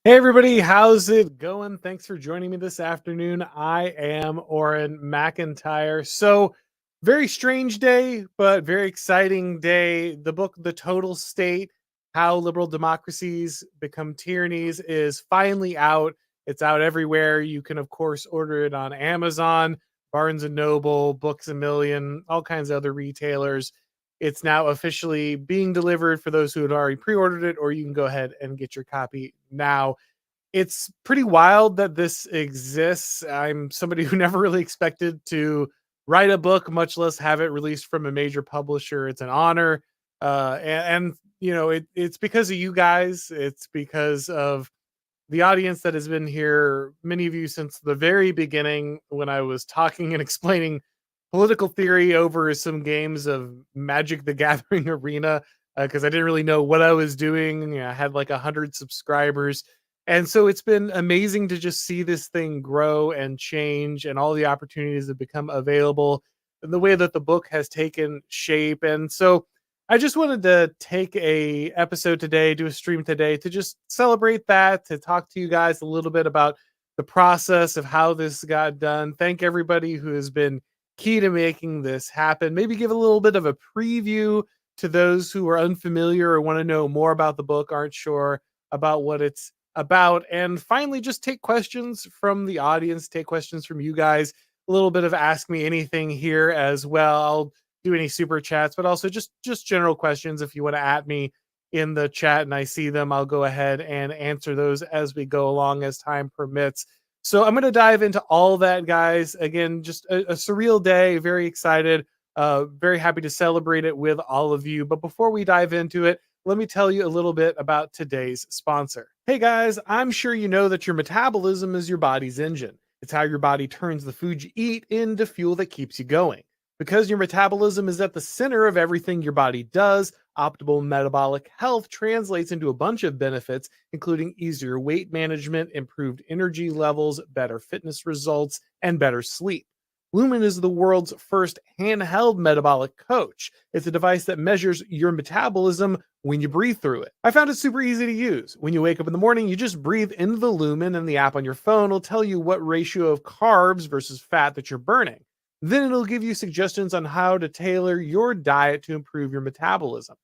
Hey everybody, how's it going? Thanks for joining me this afternoon. I am Auron MacIntyre. Very strange day, but very exciting day. The book, The Total State: How Liberal Democracies Become Tyrannies, is finally out. It's out everywhere. You can, of course, order it on Amazon, Barnes and Noble, Books a Million, all kinds of other retailers. It's now officially being delivered for those who had already pre-ordered it, or you can go ahead and get your copy now. It's pretty wild that this exists. I'm somebody who never really expected to write a book, much less have it released from a major publisher. It's an honor. It's because of you guys. It's because of the audience that has been here, many of you since the very beginning when I was talking and explaining political theory over some games of Magic the Gathering Arena, because I didn't really know what I was doing. I had like 100 subscribers. And so it's been amazing to just see this thing grow and change and all the opportunities that become available and the way that the book has taken shape. And so I just wanted to take a episode today, do a stream today to just celebrate that, to talk to you guys a little bit about the process of how this got done. Thank everybody who has been key to making this happen. Maybe give a little bit of a preview to those who are unfamiliar or want to know more about the book, aren't sure about what it's about. And finally, just take questions from the audience, take questions from you guys, a little bit of ask me anything here as well. I'll do any super chats, but also just general questions. If you want to at me in the chat and I see them, I'll go ahead and answer those as we go along as time permits. So I'm going to dive into all that, guys. Again, just a surreal day. Very excited. Very happy to celebrate it with all of you. But before we dive into it, let me tell you a little bit about today's sponsor. Hey guys, I'm sure you know that your metabolism is your body's engine. It's how your body turns the food you eat into fuel that keeps you going. Because your metabolism is at the center of everything your body does, optimal metabolic health translates into a bunch of benefits, including easier weight management, improved energy levels, better fitness results, and better sleep. Lumen is the world's first handheld metabolic coach. It's a device that measures your metabolism when you breathe through it. I found it super easy to use. When you wake up in the morning, you just breathe into the Lumen, and the app on your phone will tell you what ratio of carbs versus fat that you're burning. Then it'll give you suggestions on how to tailor your diet to improve your metabolism.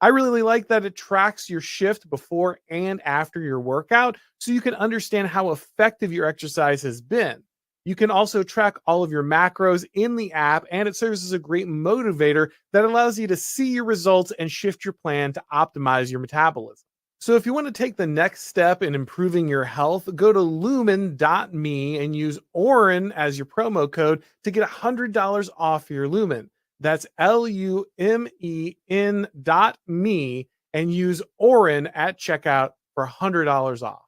I really like that it tracks your shift before and after your workout so you can understand how effective your exercise has been. You can also track all of your macros in the app, and it serves as a great motivator that allows you to see your results and shift your plan to optimize your metabolism. So if you want to take the next step in improving your health, go to lumen.me and use Auron as your promo code to get $100 off your Lumen. That's LUMEN.me and use Auron at checkout for $100 off.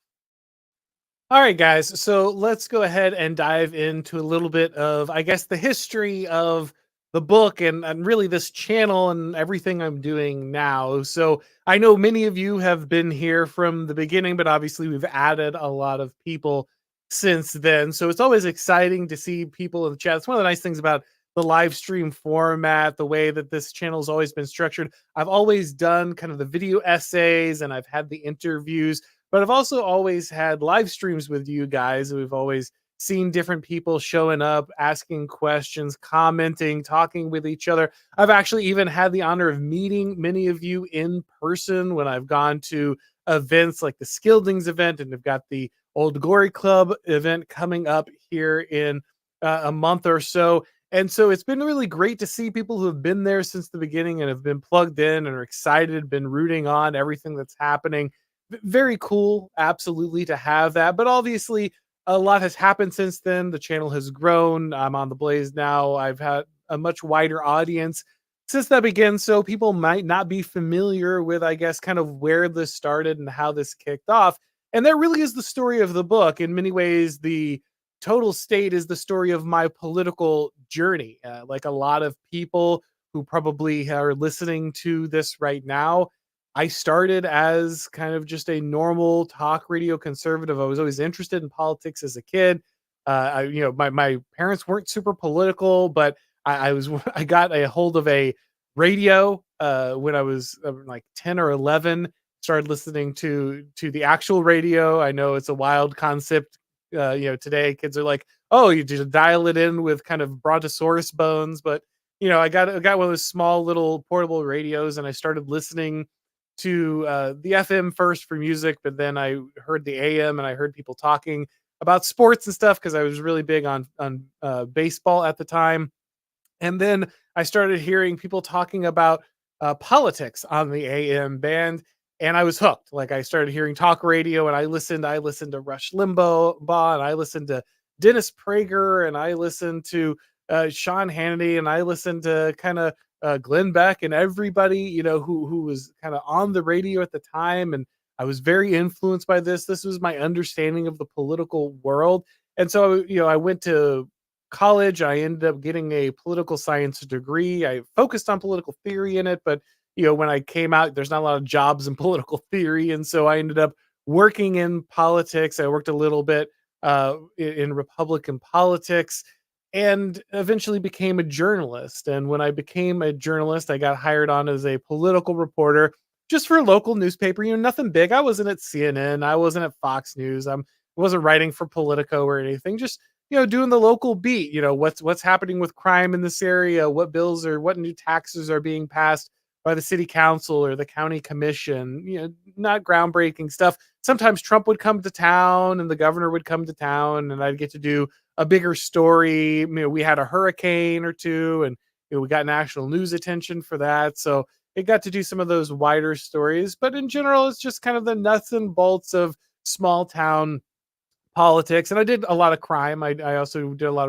All right, guys. So let's go ahead and dive into a little bit of, I guess, the history of the book and really this channel and everything I'm doing now. So I know many of you have been here from the beginning, but obviously we've added a lot of people since then. So it's always exciting to see people in the chat. It's one of the nice things about the live stream format, the way that this channel has always been structured. I've always done kind of the video essays and I've had the interviews, but I've also always had live streams with you guys. We've always seen different people showing up, asking questions, commenting, talking with each other. I've actually even had the honor of meeting many of you in person when I've gone to events like the Skildings event, and I've got the Old Glory Club event coming up here in a month or so. And so it's been really great to see people who have been there since the beginning and have been plugged in and are excited, been rooting on everything that's happening. Very cool, absolutely, to have that. But obviously, a lot has happened since then. The channel has grown. I'm on the Blaze now. I've had a much wider audience since that began. So people might not be familiar with, I guess, kind of where this started and how this kicked off. And that really is the story of the book. In many ways, the Total State is the story of my political journey. Like a lot of people who probably are listening to this right now, I started as kind of just a normal talk radio conservative. I was always interested in politics as a kid. My parents weren't super political, but I was I got a hold of a radio when I was like 10 or 11. started listening to the actual radio. I know it's a wild concept. Today kids are like, "Oh, you just dial it in with kind of brontosaurus bones," but I got one of those small little portable radios, and I started listening to the FM first for music, but then I heard the AM, and I heard people talking about sports and stuff because I was really big on baseball at the time. And then I started hearing people talking about politics on the AM band, and I was hooked. Like, I started hearing talk radio, and I listened to Rush Limbaugh, and I listened to Dennis Prager, and I listened to Sean Hannity, and I listened to kind of Glenn Beck and everybody, who was kind of on the radio at the time. And I was very influenced by this. This was my understanding of the political world. And so, I went to college. I ended up getting a political science degree. I focused on political theory in it, but when I came out, there's not a lot of jobs in political theory, and so I ended up working in politics. I worked a little bit in Republican politics, and eventually became a journalist. And when I became a journalist, I got hired on as a political reporter just for a local newspaper. Nothing big. I wasn't at CNN. I wasn't at Fox News. I wasn't writing for Politico or anything. Just doing the local beat. What's happening with crime in this area, what bills or what new taxes are being passed by the city council or the county commission. Not groundbreaking stuff. Sometimes Trump would come to town and the governor would come to town, and I'd get to do a bigger story. We had a hurricane or two, and we got national news attention for that. So it got to do some of those wider stories. But in general, it's just kind of the nuts and bolts of small town politics. And I did a lot of crime. I also did a lot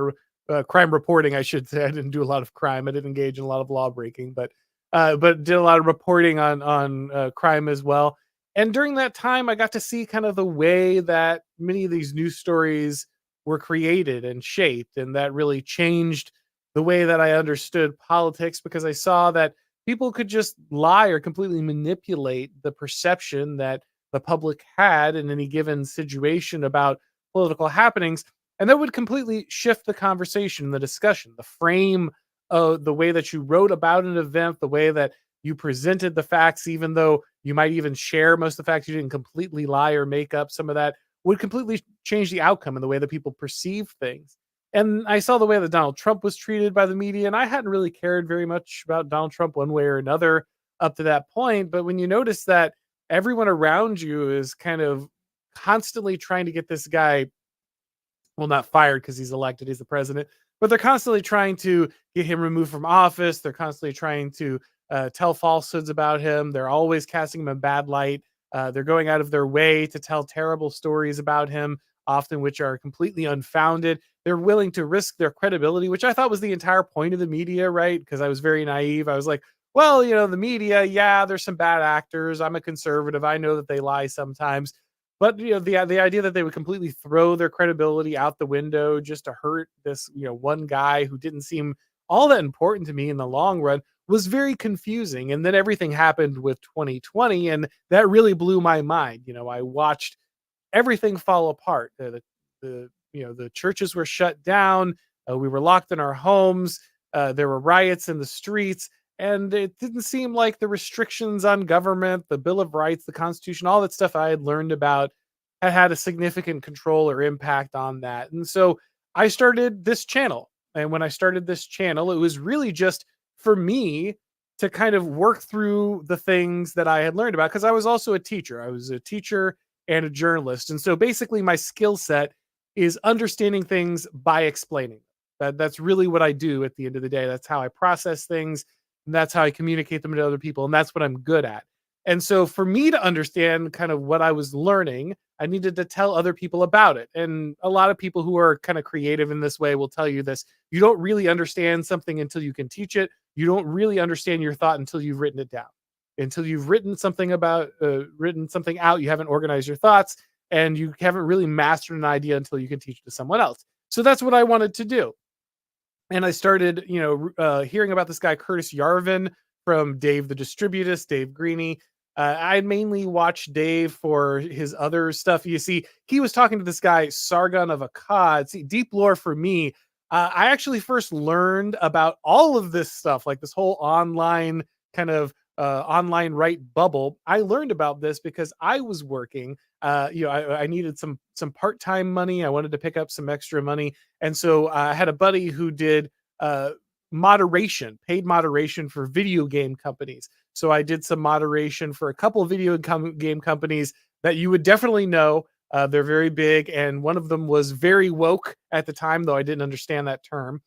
of crime reporting, I should say. I didn't do a lot of crime. I didn't engage in a lot of law breaking, but did a lot of reporting on crime as well. And during that time, I got to see kind of the way that many of these news stories were created and shaped, and that really changed the way that I understood politics, because I saw that people could just lie or completely manipulate the perception that the public had in any given situation about political happenings, and that would completely shift the conversation, the discussion, the frame of the way that you wrote about an event, the way that you presented the facts. Even though you might even share most of the facts, you didn't completely lie or make up some of that, would completely change the outcome and the way that people perceive things. And I saw the way that Donald Trump was treated by the media, and I hadn't really cared very much about Donald Trump one way or another up to that point. But when you notice that everyone around you is kind of constantly trying to get this guy, well, not fired because he's elected, he's the president, but they're constantly trying to get him removed from office. They're constantly trying to tell falsehoods about him. They're always casting him in bad light. They're going out of their way to tell terrible stories about him, often which are completely unfounded. They're willing to risk their credibility, which I thought was the entire point of the media, right? Because I was very naive. I was like, well, the media, yeah, there's some bad actors. I'm a conservative. I know that they lie sometimes. But the idea that they would completely throw their credibility out the window just to hurt this one guy who didn't seem all that important to me in the long run was very confusing. And then everything happened with 2020, and that really blew my mind. I watched everything fall apart. The churches were shut down. We were locked in our homes. There were riots in the streets, and it didn't seem like the restrictions on government, the Bill of Rights, the Constitution, all that stuff I had learned about had a significant control or impact on that. And so I started this channel. And when I started this channel, it was really just for me to kind of work through the things that I had learned about, because I was also a teacher. I was a teacher and a journalist. And so basically my skill set is understanding things by explaining. That's really what I do at the end of the day. That's how I process things, and that's how I communicate them to other people, and that's what I'm good at. And so for me to understand kind of what I was learning, I needed to tell other people about it. And a lot of people who are kind of creative in this way will tell you this. You don't really understand something until you can teach it. You don't really understand your thought until you've written it down. Until you've written something out, you haven't organized your thoughts, and you haven't really mastered an idea until you can teach it to someone else. So that's what I wanted to do. And I started, hearing about this guy, Curtis Yarvin, from Dave the Distributist, Dave Greeny. I mainly watched Dave for his other stuff. You see, he was talking to this guy, Sargon of Akkad. See, deep lore for me, I actually first learned about all of this stuff, like this whole online kind of online right bubble, I learned about this because I was working. I needed some part time money. I wanted to pick up some extra money, and so I had a buddy who did uh, paid moderation for video game companies. So I did some moderation for a couple of game companies that you would definitely know. They're very big, and one of them was very woke at the time, though I didn't understand that term.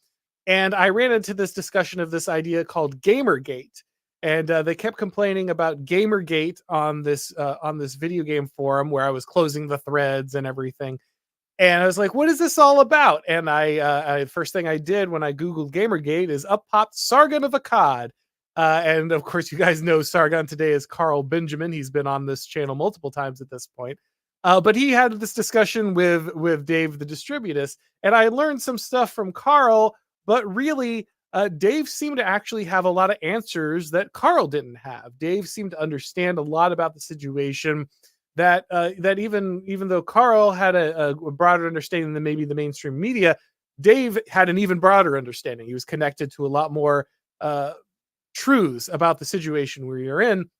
And I ran into this discussion of this idea called Gamergate, and they kept complaining about Gamergate on this video game forum where I was closing the threads and everything. And I was like, "What is this all about?" And first thing I did when I googled Gamergate is up popped Sargon of Akkad. And of course, you guys know Sargon today is Carl Benjamin. He's been on this channel multiple times at this point. But he had this discussion with Dave the Distributist, and I learned some stuff from Carl. But really, Dave seemed to actually have a lot of answers that Carl didn't have. Dave seemed to understand a lot about the situation that even though Carl had a broader understanding than maybe the mainstream media, Dave had an even broader understanding. He was connected to a lot more uh, truths about the situation we are in,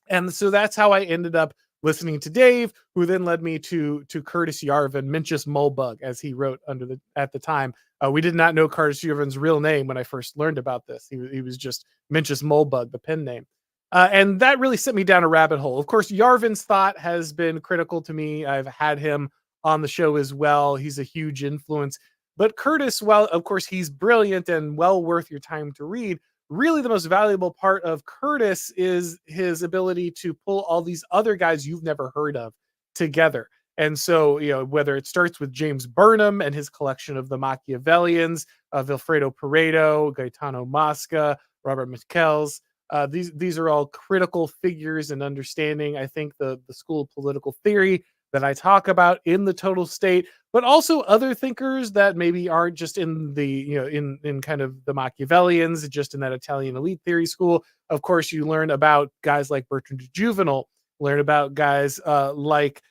and so that's how I ended up listening to Dave, who then led me to Curtis Yarvin, Mencius Mulbug, as he wrote under the at the time. We did not know Curtis Yarvin's real name when I first learned about this. He was just Mencius Mulbug, the pen name. And that really sent me down a rabbit hole. Of course, Yarvin's thought has been critical to me. I've had him on the show as well. He's a huge influence. But Curtis, well, of course, he's brilliant and well worth your time to read. Really, the most valuable part of Curtis is his ability to pull all these other guys you've never heard of together. And so, whether it starts with James Burnham and his collection of the Machiavellians, Vilfredo Pareto, Gaetano Mosca, Robert Michels, these are all critical figures in understanding, I think, the school of political theory that I talk about in the Total State, but also other thinkers that maybe aren't just in the in kind of the Machiavellians, just in that Italian elite theory school. Of course, you learn about guys like Bertrand de Juvenal, learn about guys like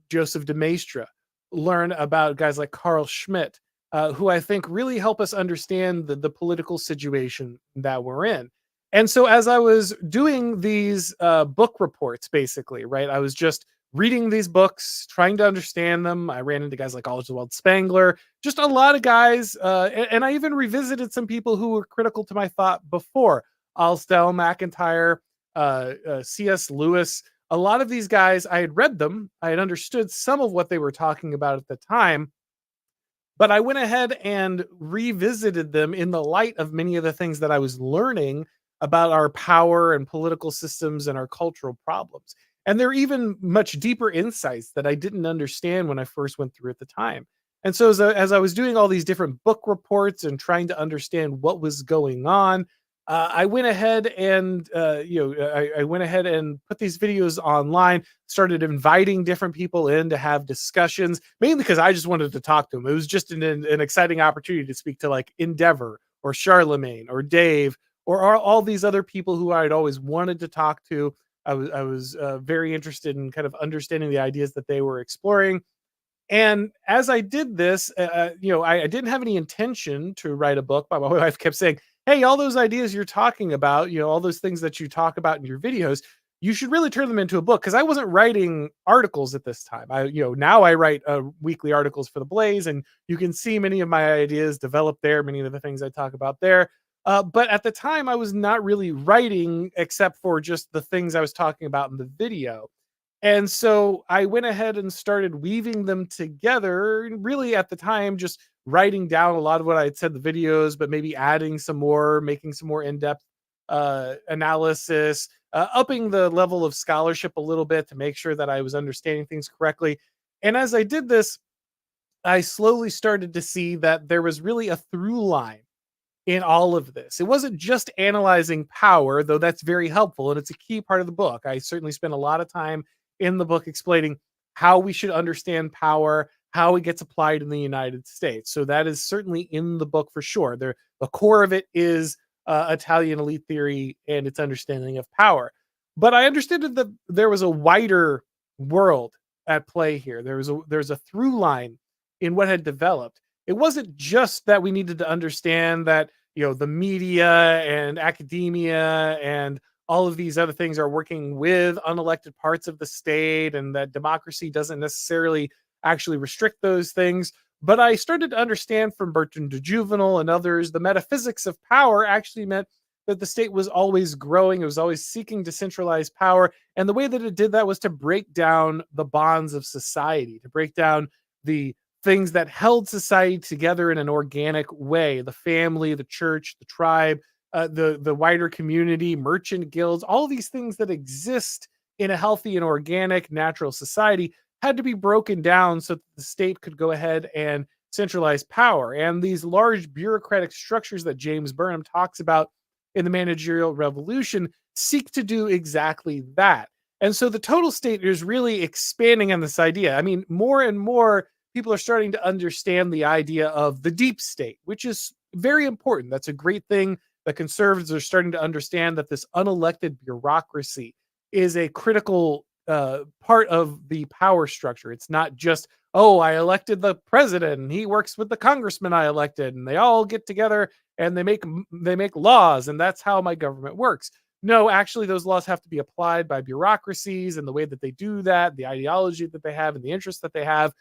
Joseph de Maistre, learn about guys like Carl Schmitt, who I think really help us understand the political situation that we're in. And so as I was doing these book reports, basically, right, I was just reading these books, trying to understand them. I ran into guys like Oswald Spengler, just a lot of guys. And I even revisited some people who were critical to my thought before. Alstel, MacIntyre, C.S. Lewis. A lot of these guys, I had read them. I had understood some of what they were talking about at the time. But I went ahead and revisited them in the light of many of the things that I was learning about our power and political systems and our cultural problems. And there are even much deeper insights that I didn't understand when I first went through at the time. And so as I was doing all these different book reports and trying to understand what was going on, I went ahead and I went ahead and put these videos online, started inviting different people in to have discussions, mainly because I just wanted to talk to them. It was just an exciting opportunity to speak to like Endeavor or Charlemagne or Dave or all these other people who I'd always wanted to talk to. I was very interested in kind of understanding the ideas that they were exploring. And as I did this, I didn't have any intention to write a book, but my wife kept saying, "Hey, all those ideas you're talking about, all those things that you talk about in your videos, you should really turn them into a book." Because I wasn't writing articles at this time. Now I write weekly articles for the Blaze, and you can see many of my ideas develop there, many of the things I talk about there. But at the time, I was not really writing except for just the things I was talking about in the video. And so I went ahead and started weaving them together. And really, at the time, just writing down a lot of what I had said in the videos, but maybe adding some more, making some more in depth analysis, upping the level of scholarship a little bit to make sure that I was understanding things correctly. And as I did this, I slowly started to see that there was really a through line in all of this. It wasn't just analyzing power, though that's very helpful and it's a key part of the book. I certainly spent a lot of time in the book explaining how we should understand power, how it gets applied in the United States. So that is certainly in the book for sure. The core of it is Italian elite theory and its understanding of power. But I understood that there was a wider world at play here. There's a through line in what had developed. It wasn't just that we needed to understand that the media and academia and all of these other things are working with unelected parts of the state, and that democracy doesn't necessarily actually restrict those things. But I started to understand from Bertrand de Juvenal and others the metaphysics of power actually meant that the state was always growing, it was always seeking to centralize power. And the way that it did that was to break down the bonds of society, to break down the things that held society together in an organic way: the family, the church, the tribe, the wider community, merchant guilds, all these things that exist in a healthy and organic natural society had to be broken down so that the state could go ahead and centralize power. And these large bureaucratic structures that James Burnham talks about in the Managerial Revolution seek to do exactly that. And so the total state is really expanding on this idea. I mean, more and more people are starting to understand the idea of the deep state, which is very important. That's a great thing. The conservatives are starting to understand that this unelected bureaucracy is a critical part of the power structure. It's not just, oh, I elected the president and he works with the congressman I elected and they all get together and they make laws and that's how my government works. No, actually those laws have to be applied by bureaucracies, and the way that they do that, the ideology that they have and the interests that they have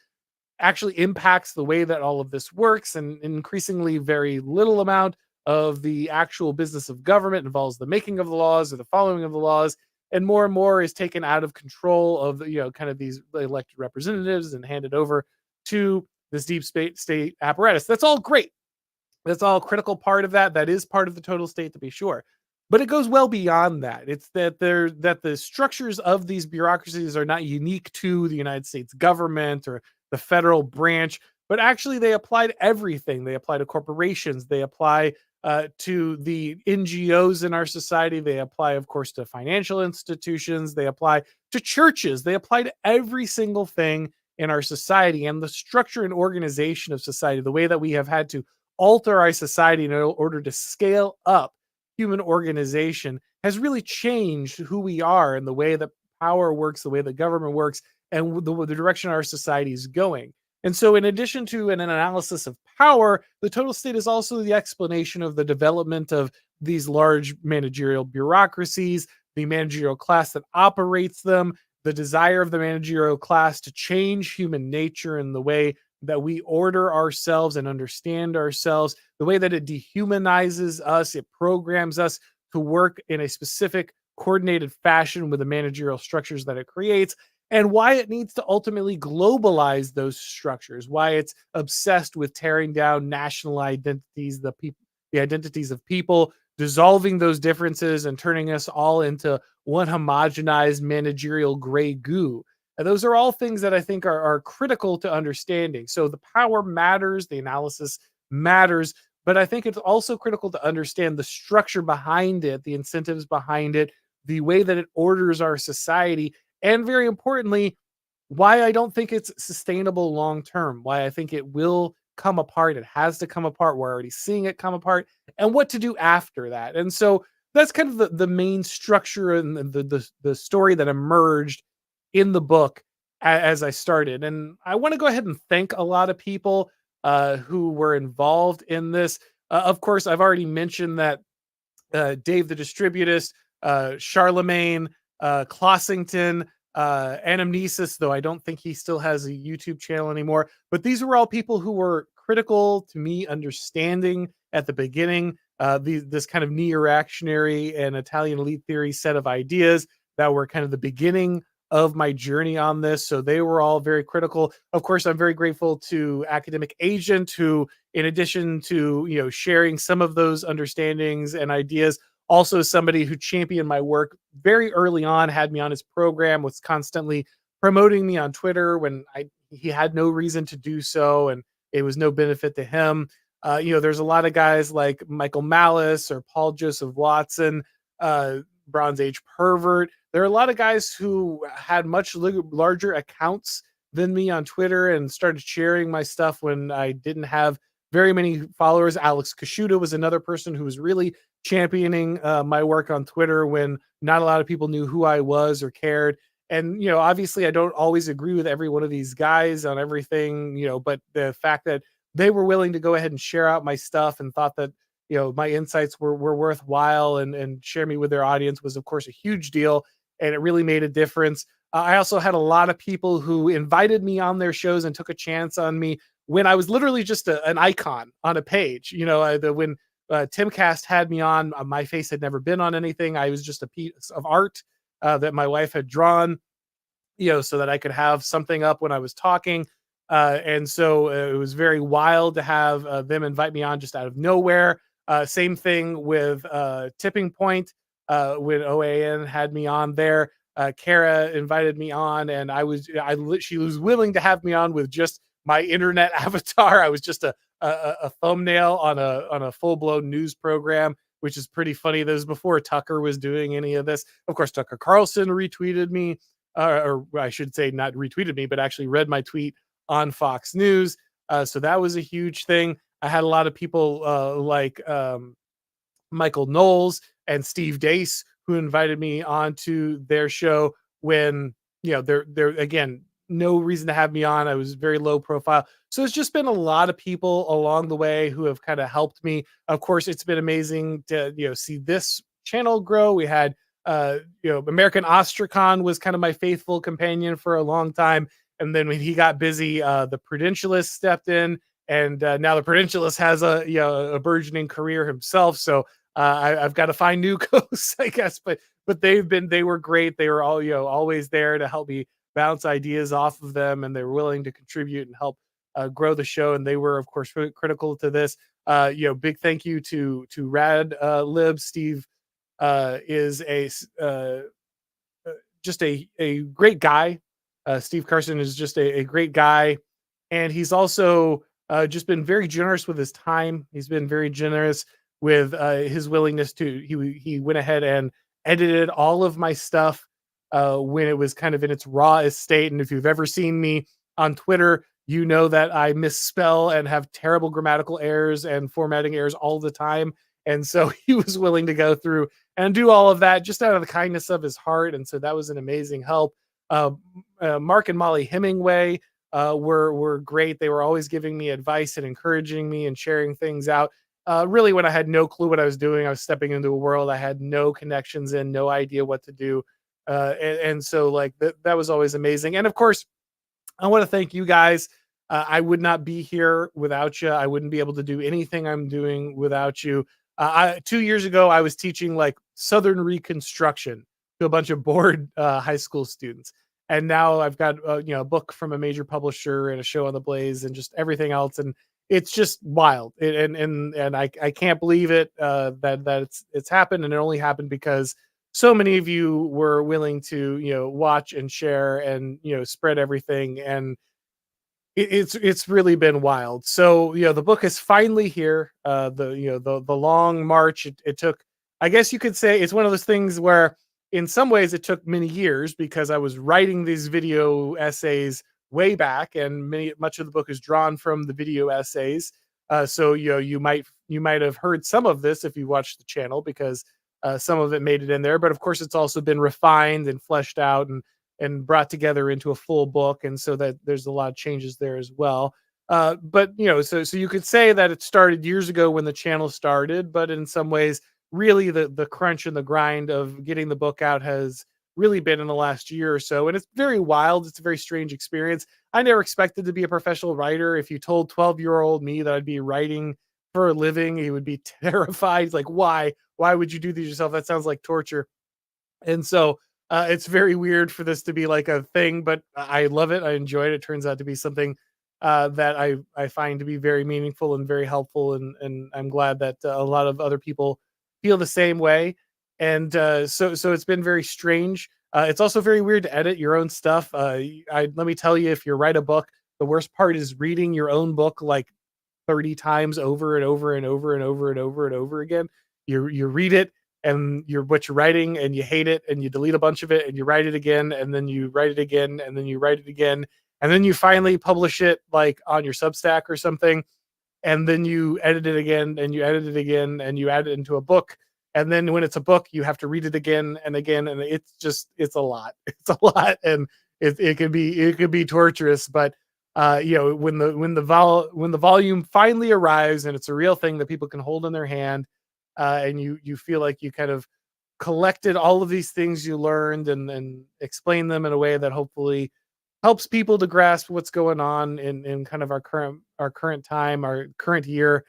actually impacts the way that all of this works. And increasingly very little amount of the actual business of government involves the making of the laws or the following of the laws, and more is taken out of control of the, kind of these elected representatives and handed over to this deep state apparatus. That's all great. That's all critical part of that. That is part of the total state, to be sure. But it goes well beyond that. It's that the structures of these bureaucracies are not unique to the United States government or the federal branch, but actually they apply to everything. They apply to corporations. They apply to the NGOs in our society. They apply, of course, to financial institutions. They apply to churches. They apply to every single thing in our society. And the structure and organization of society, the way that we have had to alter our society in order to scale up human organization, has really changed who we are and the way that power works, the way that government works, and the direction our society is going. And so, in addition to an analysis of power, the total state is also the explanation of the development of these large managerial bureaucracies, the managerial class that operates them, the desire of the managerial class to change human nature and the way that we order ourselves and understand ourselves, the way that it dehumanizes us, it programs us to work in a specific coordinated fashion with the managerial structures that it creates, and why it needs to ultimately globalize those structures, why it's obsessed with tearing down national identities, the identities of people, dissolving those differences and turning us all into one homogenized managerial gray goo. And those are all things that I think are critical to understanding. So the power matters, the analysis matters, but I think it's also critical to understand the structure behind it, the incentives behind it, the way that it orders our society, and very importantly, why I don't think it's sustainable long term, why I think it will come apart. It has to come apart. We're already seeing it come apart, and what to do after that. And so that's kind of the main structure and the story that emerged in the book as I started. And I want to go ahead and thank a lot of people who were involved in this. Of course, I've already mentioned that Dave the Distributist, Charlemagne, Clossington, Anamnesis, though I don't think he still has a YouTube channel anymore. But these were all people who were critical to me understanding at the beginning this kind of neo-reactionary and Italian elite theory set of ideas that were kind of the beginning of my journey on this. So they were all very critical. Of course, I'm very grateful to Academic Agent, who, in addition to sharing some of those understandings and ideas, also somebody who championed my work very early on, had me on his program, was constantly promoting me on Twitter when he had no reason to do so, and it was no benefit to him. There's a lot of guys like Michael Malice or Paul Joseph Watson, Bronze Age Pervert. There are a lot of guys who had much larger accounts than me on Twitter and started sharing my stuff when I didn't have very many followers. Alex Kashuta was another person who was really championing my work on Twitter when not a lot of people knew who I was or cared. And, obviously I don't always agree with every one of these guys on everything, but the fact that they were willing to go ahead and share out my stuff and thought that my insights were worthwhile, and share me with their audience was of course a huge deal, and it really made a difference. I also had a lot of people who invited me on their shows and took a chance on me when I was literally just an icon on a page. When Timcast had me on, my face had never been on anything. I was just a piece of art that my wife had drawn, so that I could have something up when I was talking. And so it was very wild to have them invite me on just out of nowhere. Same thing with Tipping Point when OAN had me on there. Kara invited me on, and she was willing to have me on with just my internet avatar. I was just a thumbnail on a full blown news program, which is pretty funny. That was before Tucker was doing any of this. Of course, Tucker Carlson retweeted me, or I should say, not retweeted me, but actually read my tweet on Fox News. So that was a huge thing. I had a lot of people like Michael Knowles and Steve Dace who invited me onto their show when, they're again, no reason to have me on. I was very low profile. So it's just been a lot of people along the way who have kind of helped me. Of course, it's been amazing to, see this channel grow. We had American Ostracon was kind of my faithful companion for a long time. And then when he got busy, the Prudentialist stepped in, and now the Prudentialist has a burgeoning career himself. So I've got to find new hosts, I guess. But they were great. They were all always there to help me bounce ideas off of them, and they were willing to contribute and help grow the show. And they were, of course, really critical to this. Big thank you to Rad Lib. Steve is just a great guy. Steve Carson is just a great guy, and he's also just been very generous with his time. He's been very generous with his willingness to. He went ahead and edited all of my stuff when it was kind of in its rawest state. And if you've ever seen me on Twitter, you know that I misspell and have terrible grammatical errors and formatting errors all the time. And so he was willing to go through and do all of that just out of the kindness of his heart. And so that was an amazing help. Mark and Molly Hemingway were great. They were always giving me advice and encouraging me and sharing things out. Really, when I had no clue what I was doing, I was stepping into a world I had no connections in, no idea what to do. And so like that was always amazing. And of course, I want to thank you guys. I would not be here without you. I wouldn't be able to do anything I'm doing without you. 2 years ago, I was teaching like Southern Reconstruction to a bunch of bored high school students. And now I've got a book from a major publisher and a show on the Blaze and just everything else. And it's just wild. And I can't believe it that it's happened. And it only happened because so many of you were willing to, watch and share and, spread everything. And it's really been wild. So, the book is finally here. The long march, it took, I guess you could say it's one of those things where in some ways it took many years because I was writing these video essays way back, and much of the book is drawn from the video essays. So, you might have heard some of this if you watched the channel because some of it made it in there, but of course it's also been refined and fleshed out and brought together into a full book. And so that there's a lot of changes there as well. But so you could say that it started years ago when the channel started, but in some ways, really the crunch and the grind of getting the book out has really been in the last year or so. And it's very wild. It's a very strange experience. I never expected to be a professional writer. If you told 12-year-old me that I'd be writing for a living, he would be terrified. He's like, why would you do this yourself? That sounds like torture. And so it's very weird for this to be like a thing, but I love it. I enjoy it. It turns out to be something that I find to be very meaningful and very helpful. And I'm glad that a lot of other people feel the same way. And so it's been very strange. It's also very weird to edit your own stuff. Let me tell you, if you write a book, the worst part is reading your own book like 30 times over and over and over and over and over and over again. You read it and what you're writing and you hate it and you delete a bunch of it and you write it again and then you write it again and then you write it again and then you finally publish it like on your Substack or something, and then you edit it again and you edit it again and you add it into a book, and then when it's a book you have to read it again and again, and it's a lot. It's a lot, and it could be torturous. But when the volume finally arrives and it's a real thing that people can hold in their hand, and you feel like you kind of collected all of these things you learned and explain them in a way that hopefully helps people to grasp what's going on in kind of our current time, our current year.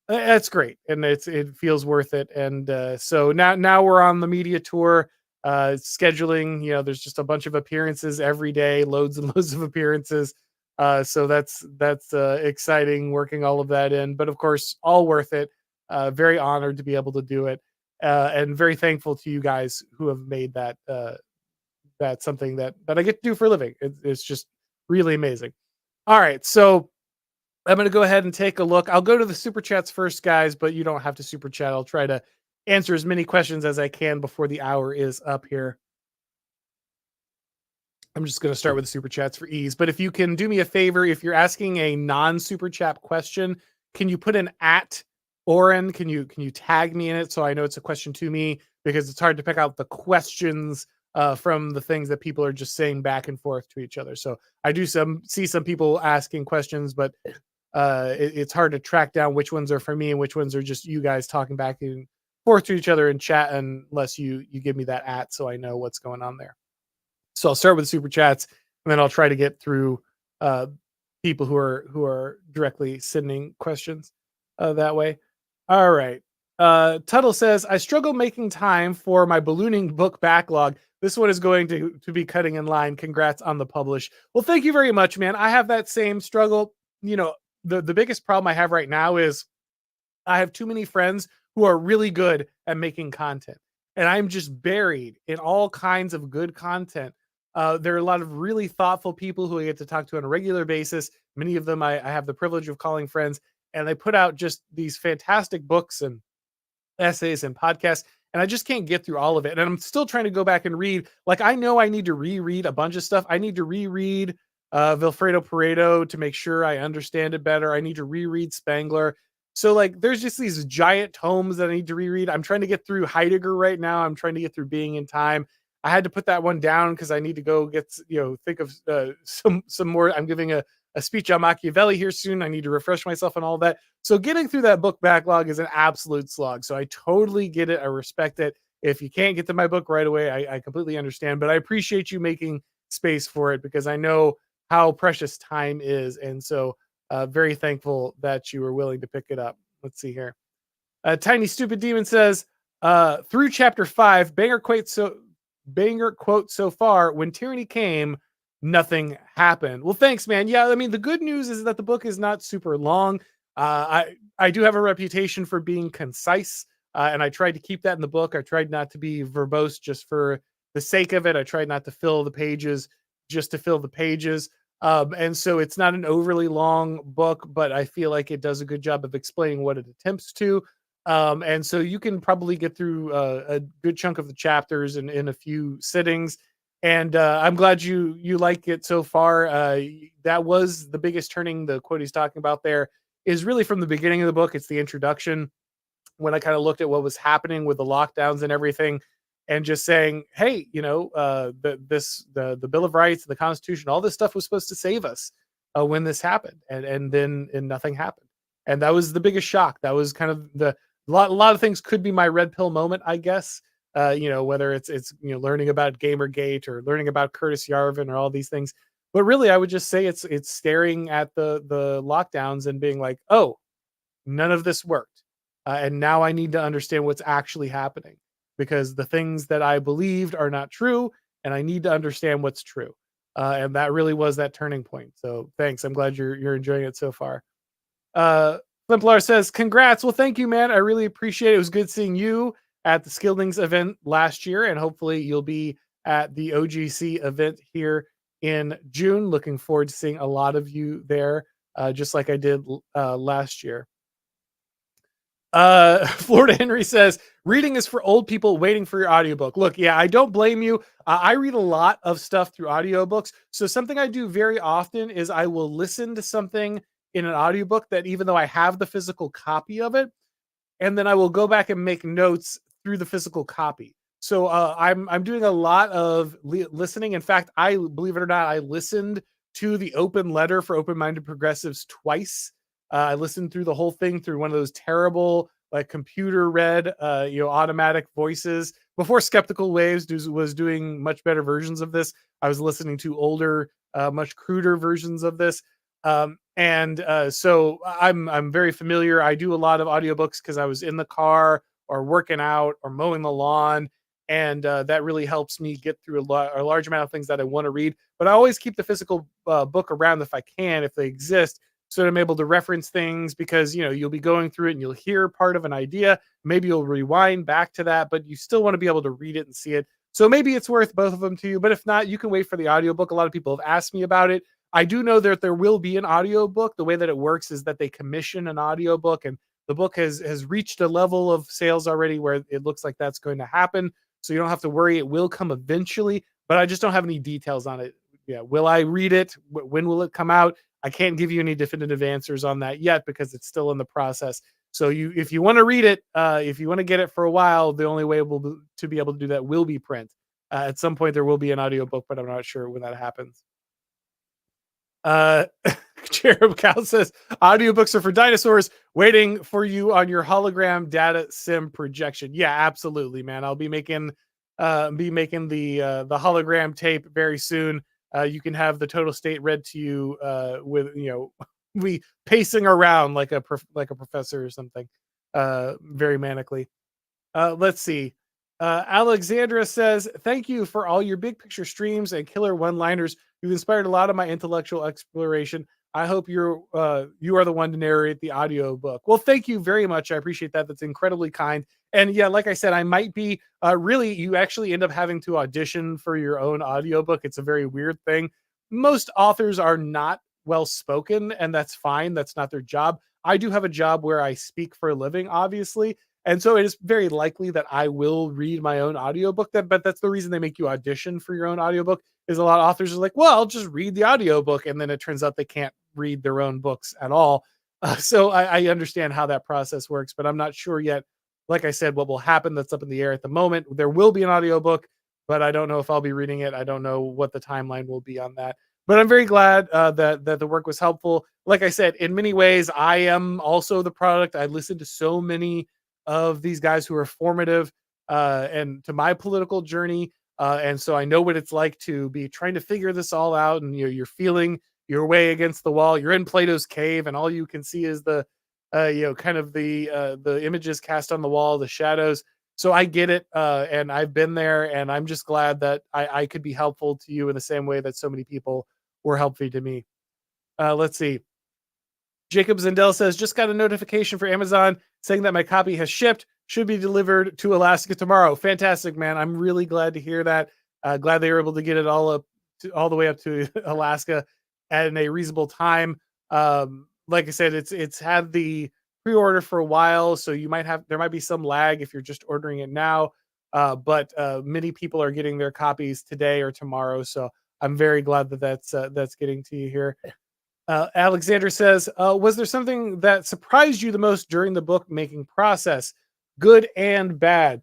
That's great, and it feels worth it. And so now we're on the media tour, scheduling. There's just a bunch of appearances every day, loads and loads of appearances. So that's exciting, working all of that in. But of course, all worth it. Very honored to be able to do it, and very thankful to you guys who have made that something that I get to do for a living. It's just really amazing. All right, so I'm going to go ahead and take a look. I'll go to the super chats first, guys, but you don't have to super chat. I'll try to answer as many questions as I can before the hour is up here. I'm just going to start with the super chats for ease. But if you can do me a favor, if you're asking a non super chat question, can you put an at Auron? Can you tag me in it so I know it's a question to me, because it's hard to pick out the questions from the things that people are just saying back and forth to each other. So I do see some people asking questions, but it's hard to track down which ones are for me and which ones are just you guys talking back and forth to each other in chat, unless you give me that at so I know what's going on there. So I'll start with super chats, and then I'll try to get through uh, people who are directly sending questions that way. All right. Tuttle says, I struggle making time for my ballooning book backlog. This one is going to be cutting in line. Congrats on the publish. Well, thank you very much, man. I have that same struggle. The biggest problem I have right now is I have too many friends who are really good at making content, and I'm just buried in all kinds of good content. There are a lot of really thoughtful people who I get to talk to on a regular basis. Many of them I have the privilege of calling friends, and they put out just these fantastic books and essays and podcasts, and I just can't get through all of it. And I'm still trying to go back and read. Like, I know I need to reread a bunch of stuff. I need to reread Vilfredo Pareto to make sure I understand it better. I need to reread Spangler. So like, there's just these giant tomes that I need to reread. I'm trying to get through Heidegger right now. I'm trying to get through Being in Time. I had to put that one down because I need to go get think of some more. I'm giving a speech on Machiavelli here soon. I need to refresh myself on all of that. So getting through that book backlog is an absolute slog. So I totally get it. I respect it. If you can't get to my book right away, I completely understand. But I appreciate you making space for it, because I know how precious time is. And so very thankful that you were willing to pick it up. Let's see here. Tiny Stupid Demon says, through chapter 5, banger quote so far, when tyranny came, nothing happened. Well, thanks, man. Yeah, I mean, the good news is that the book is not super long. I do have a reputation for being concise, and I tried to keep that in the book. I tried not to be verbose just for the sake of it. I tried not to fill the pages just to fill the pages. And so it's not an overly long book, but I feel like it does a good job of explaining what it attempts to. And so you can probably get through a good chunk of the chapters in a few sittings. And I'm glad you like it so far. That was the biggest turning. The quote he's talking about there is really from the beginning of the book. It's the introduction, when I kind of looked at what was happening with the lockdowns and everything, and just saying, hey, the Bill of Rights, the Constitution, all this stuff was supposed to save us when this happened, and then nothing happened. And that was the biggest shock. That was kind of a lot of things could be my red pill moment, I guess. Whether it's learning about Gamergate or learning about Curtis Yarvin or all these things. But really, I would just say it's staring at the lockdowns and being like, oh, none of this worked. And now I need to understand what's actually happening, because the things that I believed are not true, and I need to understand what's true. And that really was that turning point. So thanks. I'm glad you're enjoying it so far. Flimplar says, congrats. Well, thank you, man. I really appreciate it. It was good seeing you at the Skildings event last year, and hopefully you'll be at the OGC event here in June. Looking forward to seeing a lot of you there, just like I did last year. Florida Henry says, reading is for old people waiting for your audiobook. Look, yeah, I don't blame you. I read a lot of stuff through audiobooks. So something I do very often is I will listen to something in an audiobook that, even though I have the physical copy of it, and then I will go back and make notes through the physical copy. So I'm doing a lot of listening. In fact, I believe it or not, I listened to The Open Letter for Open-Minded Progressives twice. I listened through the whole thing through one of those terrible, like computer read, automatic voices. Before Skeptical Waves was doing much better versions of this, I was listening to older, much cruder versions of this. So I'm very familiar. I do a lot of audiobooks because I was in the car or working out or mowing the lawn, and that really helps me get through a large amount of things that I want to read. But I always keep the physical book around if I can, if they exist, so that I'm able to reference things, because you'll be going through it and you'll hear part of an idea. Maybe you'll rewind back to that, but you still want to be able to read it and see it. So maybe it's worth both of them to you. But if not, you can wait for the audiobook. A lot of people have asked me about it. I do know that there will be an audiobook. The way that it works is that they commission an audiobook, and the book has reached a level of sales already where it looks like that's going to happen. So you don't have to worry. It will come eventually, but I just don't have any details on it. Yeah. Will I read it? When will it come out? I can't give you any definitive answers on that yet because it's still in the process. So if you want to read it, if you want to get it for a while, the only way to be able to do that will be print. At some point there will be an audiobook, but I'm not sure when that happens. Uh, Cherub Cow says audiobooks are for dinosaurs waiting for you on your hologram data sim projection. Yeah, absolutely, man. I'll be making the hologram tape very soon. You can have the total state read to you with we pacing around like a professor or something, very manically. Let's see. Alexandra says, thank you for all your big picture streams and killer one-liners. You've inspired a lot of my intellectual exploration. I hope you are the one to narrate the audio book. Well, thank you very much. I appreciate that. That's incredibly kind. And yeah, like I said, I might be really, you actually end up having to audition for your own audiobook. It's a very weird thing. Most authors are not well spoken, and that's fine. That's not their job. I do have a job where I speak for a living, obviously. And so it is very likely that I will read my own audiobook. But that's the reason they make you audition for your own audiobook, is a lot of authors are like, well, I'll just read the audiobook. And then it turns out they can't read their own books at all. So I understand how that process works, but I'm not sure yet. Like I said, what will happen, that's up in the air at the moment. There will be an audiobook, but I don't know if I'll be reading it. I don't know what the timeline will be on that. But I'm very glad that the work was helpful. Like I said, in many ways, I am also the product. I listened to so many of these guys who are formative and to my political journey. And so I know what it's like to be trying to figure this all out. And you're feeling your way against the wall. You're in Plato's cave, and all you can see is the kind of the images cast on the wall, the shadows. So I get it, and I've been there, and I'm just glad that I could be helpful to you in the same way that so many people were helpful to me. Let's see. Jacob Zendel says, just got a notification for Amazon saying that my copy has shipped, should be delivered to Alaska tomorrow. Fantastic, man. I'm really glad to hear that. Glad they were able to get it all the way up to Alaska at a reasonable time. Like I said, it's had the pre-order for a while, so there might be some lag if you're just ordering it now. But many people are getting their copies today or tomorrow, so I'm very glad that that's getting to you here. Alexander says, was there something that surprised you the most during the book making process, good and bad?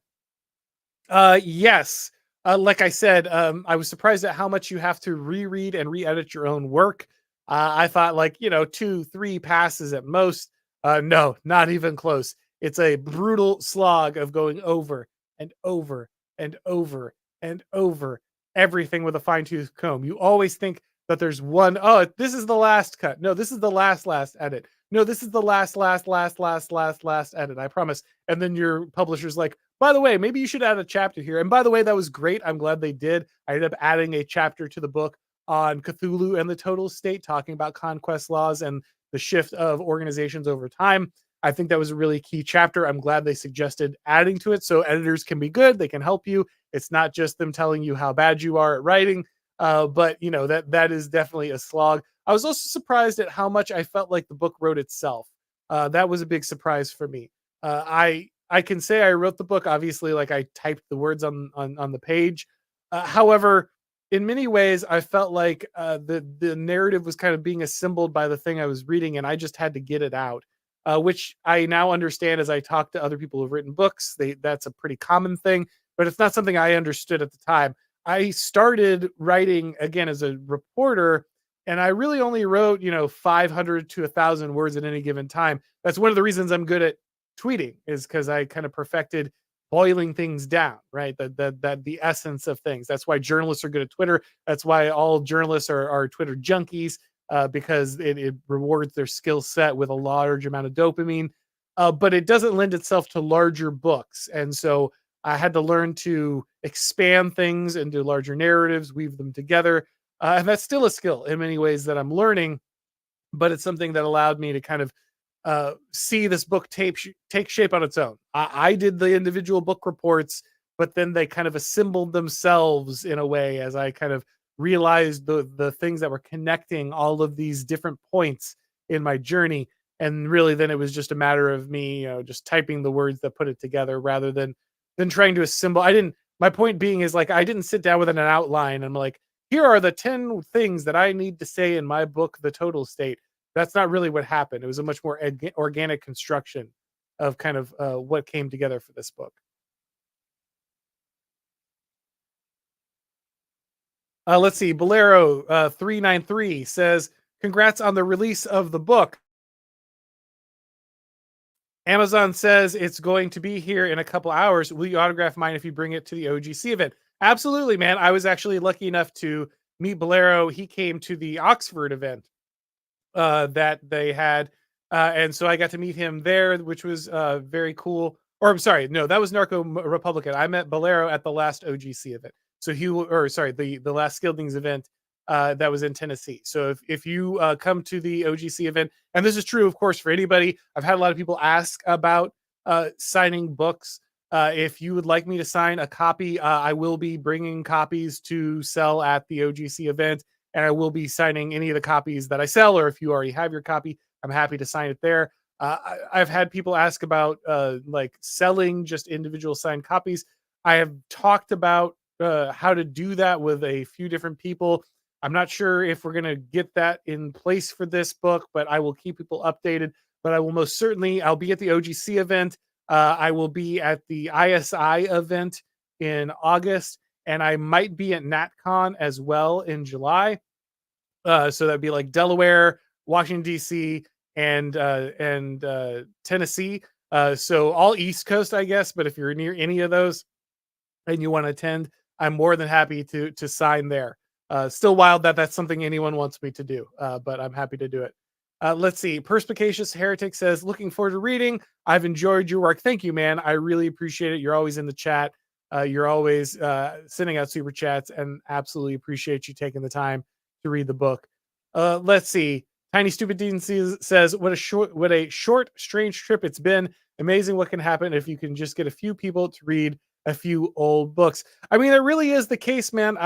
Yes. Like I said, I was surprised at how much you have to reread and re-edit your own work. I thought 2-3 passes at most. No, not even close. It's a brutal slog of going over and over and over and over everything with a fine-tooth comb. You always think that there's one, oh, this is the last cut. No, this is the last edit. No, this is the last edit, I promise. And then your publisher's like, by the way, maybe you should add a chapter here. And by the way, that was great. I'm glad they did. I ended up adding a chapter to the book on Cthulhu and the Total State, talking about conquest laws and the shift of organizations over time. I think that was a really key chapter. I'm glad they suggested adding to it, so editors can be good. They can help you. It's not just them telling you how bad you are at writing. But that is definitely a slog. I was also surprised at how much I felt like the book wrote itself. That was a big surprise for me. I can say I wrote the book, obviously, like I typed the words on the page. However, in many ways, I felt like the narrative was kind of being assembled by the thing I was reading, and I just had to get it out, which I now understand as I talk to other people who've written books. That's a pretty common thing, but it's not something I understood at the time. I started writing again as a reporter And I really only wrote, 500 to 1,000 words at any given time. That's one of the reasons I'm good at tweeting, is because I kind of perfected boiling things down, right? The essence of things. That's why journalists are good at Twitter. That's why all journalists are Twitter junkies, because it rewards their skill set with a large amount of dopamine. But it doesn't lend itself to larger books. And so I had to learn to expand things into larger narratives, weave them together. And that's still a skill in many ways that I'm learning, but it's something that allowed me to kind of see this book take shape on its own. I did the individual book reports, but then they kind of assembled themselves in a way as I kind of realized the things that were connecting all of these different points in my journey. And really, then it was just a matter of me, just typing the words that put it together rather than trying to assemble. I didn't. My point being is like I didn't sit down with an outline and I'm like, here are the 10 things that I need to say in my book, The Total State. That's not really what happened. It was a much more organic construction of kind of what came together for this book. Let's see. Bolero 393 says, "Congrats on the release of the book. Amazon says it's going to be here in a couple hours. Will you autograph mine if you bring it to the OGC event?" Absolutely, man. I was actually lucky enough to meet Bolero. He came to the Oxford event that they had, and so I got to meet him there, which was very cool. Or I'm sorry, no, that was Republican. I met Bolero at the last OGC event. So or sorry, the last Skildings event that was in Tennessee. So if you come to the OGC event, and this is true, of course, for anybody, I've had a lot of people ask about signing books. If you would like me to sign a copy, I will be bringing copies to sell at the OGC event, and I will be signing any of the copies that I sell. Or if you already have your copy, I'm happy to sign it there. I've had people ask about like selling just individual signed copies. I have talked about how to do that with a few different people. I'm not sure if we're going to get that in place for this book, but I will keep people updated. But I will most certainly, I'll be at the OGC event. I will be at the ISI event in August, and I might be at NatCon as well in July. So that'd be like Delaware, Washington D.C., and Tennessee. So all East Coast, I guess. But if you're near any of those and you want to attend, I'm more than happy to sign there. Still wild that that's something anyone wants me to do, but I'm happy to do it. Let's see. Perspicacious Heretic says, "Looking forward to reading. I've enjoyed your work." Thank you, man. I really appreciate it. You're always in the chat. You're always sending out super chats, and absolutely appreciate you taking the time to read the book. Let's see. Tiny Stupid Dean says, what a short, strange trip it's been. Amazing what can happen if you can just get a few people to read a few old books." I mean, it really is the case, man.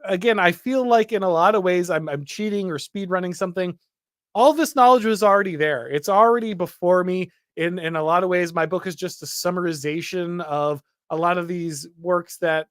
Again, I feel like in a lot of ways I'm cheating or speed running something. All this knowledge was already there. It's already before me. In a lot of ways, my book is just a summarization of a lot of these works that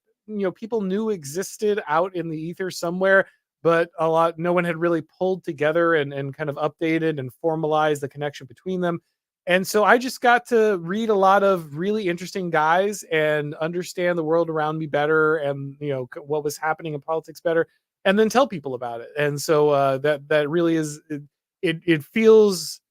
people knew existed out in the ether somewhere, but no one had really pulled together and kind of updated and formalized the connection between them. And so I just got to read a lot of really interesting guys and understand the world around me better, and what was happening in politics better, and then tell people about it. And so that really is it feels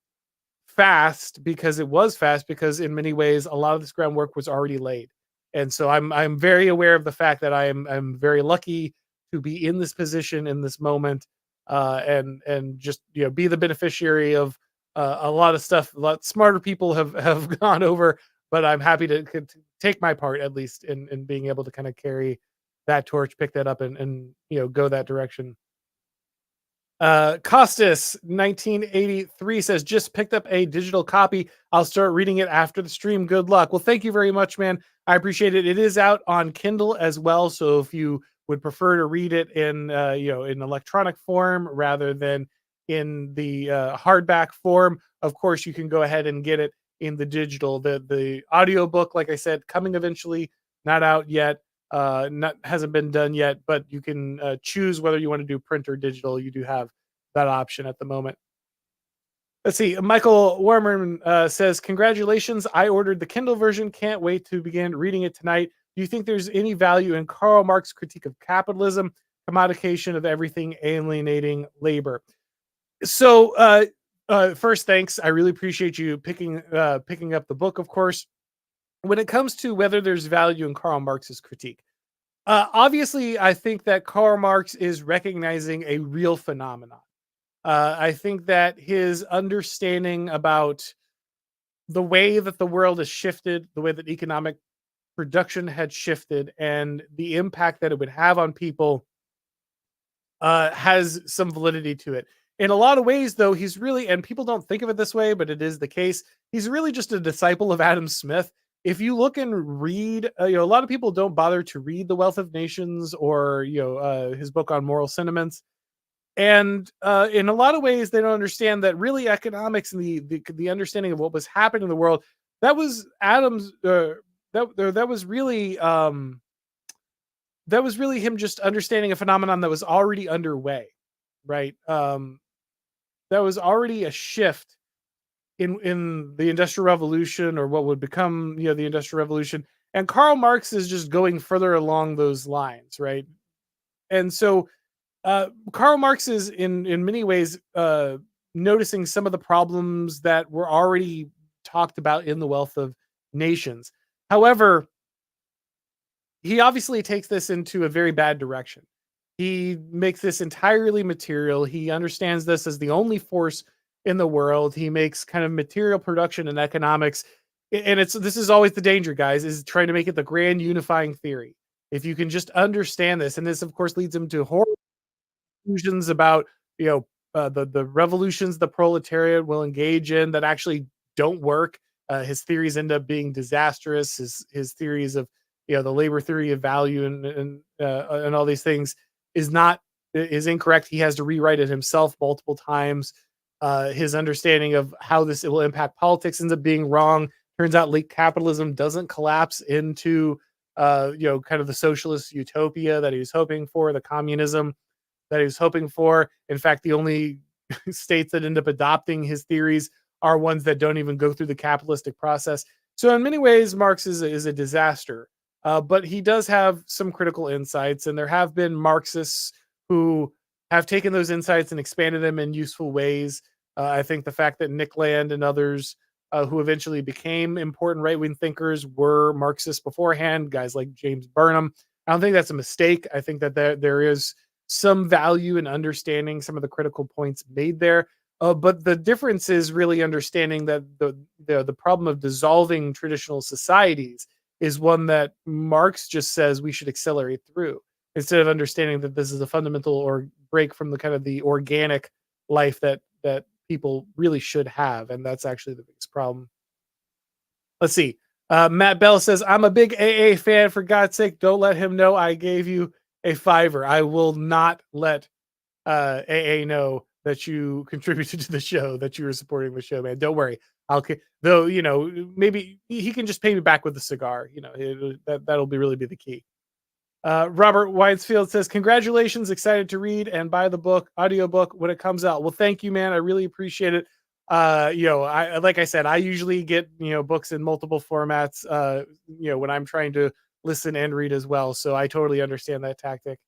fast, because it was fast, because in many ways a lot of this groundwork was already laid. And so I'm very aware of the fact that I'm very lucky to be in this position in this moment, and just be the beneficiary of a lot of stuff a lot smarter people have gone over. But I'm happy to take my part, at least in being able to kind of carry that torch, pick that up, and go that direction. Costas 1983 says, "Just picked up a digital copy. I'll start reading it after the stream. Good luck." Well, thank you very much, man. I appreciate it. It is out on Kindle as well, so if you would prefer to read it in in electronic form rather than in the hardback form, of course you can go ahead and get it in the digital. The audiobook, like I said, coming eventually, not out yet. Not hasn't been done yet, but you can choose whether you want to do print or digital. You do have that option at the moment. Let's see. Michael Warman says, "Congratulations! I ordered the Kindle version. Can't wait to begin reading it tonight. Do you think there's any value in Karl Marx's critique of capitalism? commodification of everything, alienating labor. So, first, thanks. I really appreciate you picking up the book. Of course, when it comes to whether there's value in Karl Marx's critique, obviously, I think that Karl Marx is recognizing a real phenomenon. I think that his understanding about the way that the world has shifted, the way that economic production had shifted, and the impact that it would have on people has some validity to it. In a lot of ways, though, he's really, and people don't think of it this way, but it is the case. He's really just a disciple of Adam Smith. If you look and read, a lot of people don't bother to read The Wealth of Nations or his book on moral sentiments, and in a lot of ways, they don't understand that really economics and the understanding of what was happening in the world, that was Adam's. That was really him just understanding a phenomenon that was already underway, right? That was already a shift in the Industrial Revolution, or what would become, the Industrial Revolution. And Karl Marx is just going further along those lines, right? And so Karl Marx is in many ways noticing some of the problems that were already talked about in The Wealth of Nations. However, he obviously takes this into a very bad direction. He makes this entirely material. He understands this as the only force in the world. He makes kind of material production and economics. And this is always the danger, guys, is trying to make it the grand unifying theory. If you can just understand this, and this of course leads him to horrible conclusions about the revolutions the proletariat will engage in that actually don't work. His theories end up being disastrous. His theories of the labor theory of value and all these things is incorrect. He has to rewrite it himself multiple times. His understanding of how this will impact politics ends up being wrong. Turns out late capitalism doesn't collapse into kind of the socialist utopia that he was hoping for, the communism that he was hoping for. In fact, the only states that end up adopting his theories are ones that don't even go through the capitalistic process. So in many ways, Marx is a disaster. But he does have some critical insights, and there have been Marxists who have taken those insights and expanded them in useful ways. I think the fact that Nick Land and others who eventually became important right-wing thinkers were Marxists beforehand, guys like James Burnham. I don't think that's a mistake. I think that there is some value in understanding some of the critical points made there. But the difference is really understanding that the problem of dissolving traditional societies is one that Marx just says we should accelerate through, instead of understanding that this is a fundamental or break from the kind of the organic life that people really should have. And that's actually the biggest problem. Let's see. Matt Bell says, I'm a big AA fan. For God's sake, don't let him know I gave you a $5. I will not let AA know that you contributed to the show, that you were supporting the show, man. Don't worry. Though, maybe he can just pay me back with a cigar. That'll really be the key. Robert Weinsfield says, congratulations, excited to read and buy the book, audiobook when it comes out. Well, thank you, man. I really appreciate it. Like I said, I usually get, books in multiple formats, when I'm trying to listen and read as well. So I totally understand that tactic.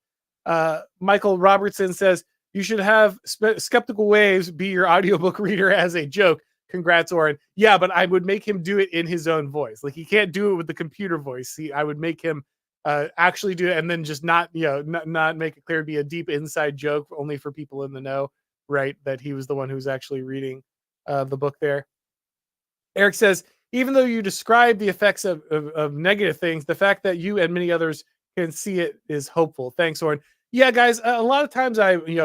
Michael Robertson says, you should have Skeptical Waves be your audiobook reader as a joke. Congrats, Auron. Yeah, but I would make him do it in his own voice. Like, he can't do it with the computer voice. I would make him actually do it, and then just not make it clear to be a deep inside joke only for people in the know, right? That he was the one who's actually reading the book there. Eric says, even though you describe the effects of negative things, the fact that you and many others can see it is hopeful. Thanks, Auron. Yeah, guys, a lot of times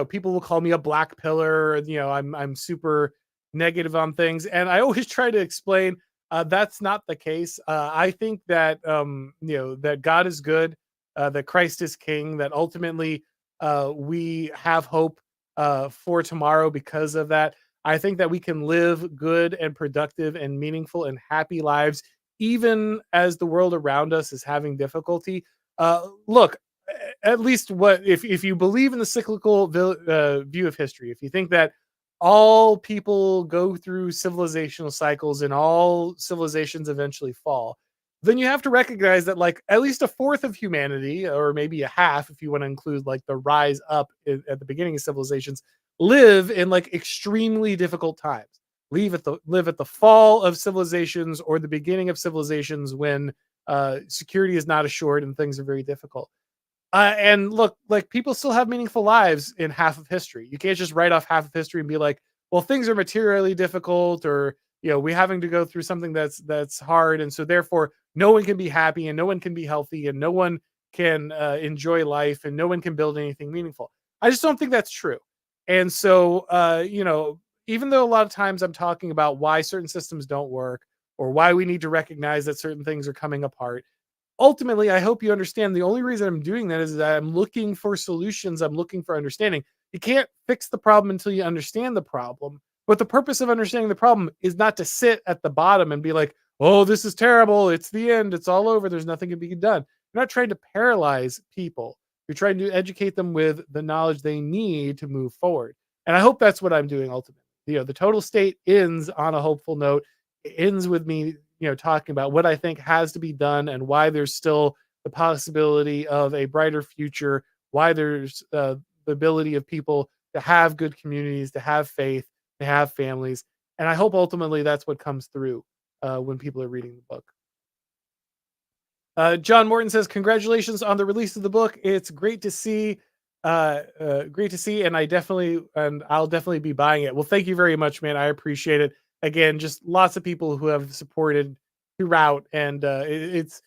people will call me a black pillar. I'm super negative on things, and I always try to explain that's not the case. I think that that God is good, that Christ is King, that ultimately we have hope for tomorrow because of that. I think that we can live good and productive and meaningful and happy lives, even as the world around us is having difficulty. Look, at least if you believe in the cyclical view of history, if you think that all people go through civilizational cycles and all civilizations eventually fall, then you have to recognize that like at least a fourth of humanity, or maybe a half if you want to include like the rise up at the beginning of civilizations, live in like extremely difficult times. Live at the fall of civilizations or the beginning of civilizations when security is not assured and things are very difficult. And look, like people still have meaningful lives in half of history. You can't just write off half of history and be like, well, things are materially difficult, or we're having to go through something that's hard, and so therefore no one can be happy and no one can be healthy and no one can enjoy life and no one can build anything meaningful. I just don't think that's true. And so, even though a lot of times I'm talking about why certain systems don't work or why we need to recognize that certain things are coming apart, ultimately, I hope you understand the only reason I'm doing that is that I'm looking for solutions. I'm looking for understanding. You can't fix the problem until you understand the problem. But the purpose of understanding the problem is not to sit at the bottom and be like, oh, this is terrible. It's the end. It's all over. There's nothing to be done. You're not trying to paralyze people. You're trying to educate them with the knowledge they need to move forward. And I hope that's what I'm doing ultimately. The total state ends on a hopeful note. It ends with me talking about what I think has to be done and why there's still the possibility of a brighter future, why there's the ability of people to have good communities, to have faith, to have families. And I hope ultimately that's what comes through when people are reading the book. John Morton says, "Congratulations on the release of the book. It's great to see. Great to see, and I'll definitely be buying it." Well, thank you very much, man. I appreciate it. Again, just lots of people who have supported throughout, and it's